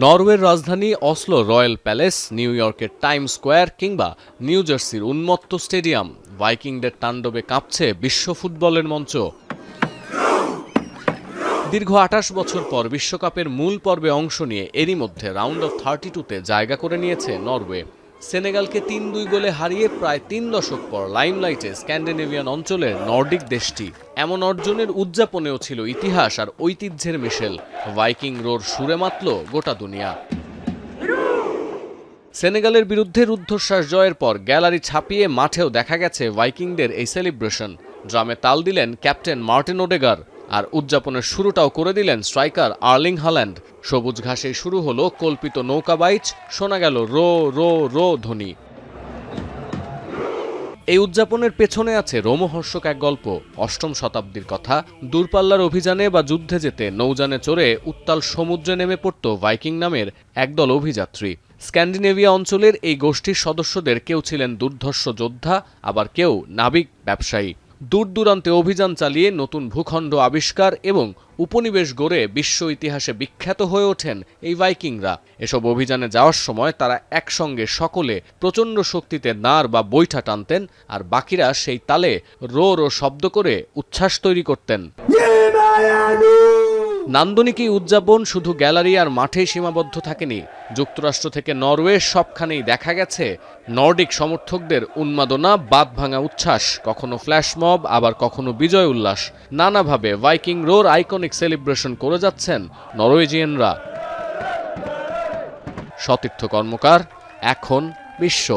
নরওয়ের রাজধানী Oslo royal palace, new ইয়র্কের টাইম স্কোয়ার কিংবা নিউ জার্সির উন্মত্ত স্টেডিয়াম, ভাইকিংদের তাণ্ডবে কাঁপছে বিশ্ব ফুটবলের মঞ্চ। দীর্ঘ ২৮ বছর পর বিশ্বকাপের মূল পর্বে অংশ নিয়ে এরই মধ্যে রাউন্ড অফ 32-তে জায়গা করে নিয়েছে নরওয়ে। সেনেগালকে ৩-২ গোলে হারিয়ে প্রায় ৩ দশক পর লাইমলাইটে স্ক্যান্ডিনেভিয়ান অঞ্চলের নর্ডিক দেশটি। এমন অর্জনের উদযাপনেও ছিল ইতিহাস আর ঐতিহ্যের মিশেল। ভাইকিং রোর সুরে মাতল গোটা দুনিয়া। সেনেগালের বিরুদ্ধে রুদ্ধশ্বাস জয়ের পর গ্যালারি ছাপিয়ে মাঠেও দেখা গেছে ভাইকিংদের এই সেলিব্রেশন। ড্রামে তাল দিলেন ক্যাপ্টেন মার্টিন ওডেগার, আর উদযাপনের শুরুটাও করে দিলেন স্ট্রাইকার আর্লিং হাল্যান্ড। সবুজ ঘাসে শুরু হলো কল্পিত নৌকা বাইচ, শোনা গেল রো রো রো ধ্বনি। এই উদযাপনের পেছনে আছে রোমহর্ষক এক গল্প। অষ্টম শতাব্দীর কথা। দূরপাল্লার অভিযানে বা যুদ্ধে যেতে নৌযানে চড়ে উত্তাল সমুদ্রে নেমে পড়ত ভাইকিং নামের একদল অভিযাত্রী। স্ক্যান্ডিনেভিয়া অঞ্চলের এই গোষ্ঠীর সদস্যদের কেউ ছিলেন দুর্ধর্ষ যোদ্ধা, আবার কেউ নাবিক ব্যবসায়ী। দূর দূরান্তে অভিযান চালিয়ে নতুন ভূখণ্ড আবিষ্কার এবং উপনিবেশ গড়ে বিশ্ব ইতিহাসে বিখ্যাত হয়ে ওঠেন এই ভাইকিংরা। এসব অভিযানে যাওয়ার সময় তারা একসঙ্গে সকলে প্রচণ্ড শক্তিতে দাঁড় বা বৈঠা টানতেন, আর বাকিরা সেই তালে রো রো শব্দ করে উচ্ছ্বাস তৈরি করতেন। নান্দনিক এই উদযাপন শুধু গ্যালারি আর মাঠেই সীমাবদ্ধ থাকেনি। যুক্তরাষ্ট্র থেকে নরওয়ে সবখানেই দেখা গেছে নর্ডিক সমর্থকদের উন্মাদনা, বাঁধভাঙা উচ্ছ্বাস, কখনো ফ্ল্যাশমব আবার কখনো বিজয় উল্লাস। নানাভাবে ভাইকিং রোর আইকনিক সেলিব্রেশন করে যাচ্ছেন নরওয়েজিয়ানরা। সতীর্থ কর্মকার, এখন বিশ্ব।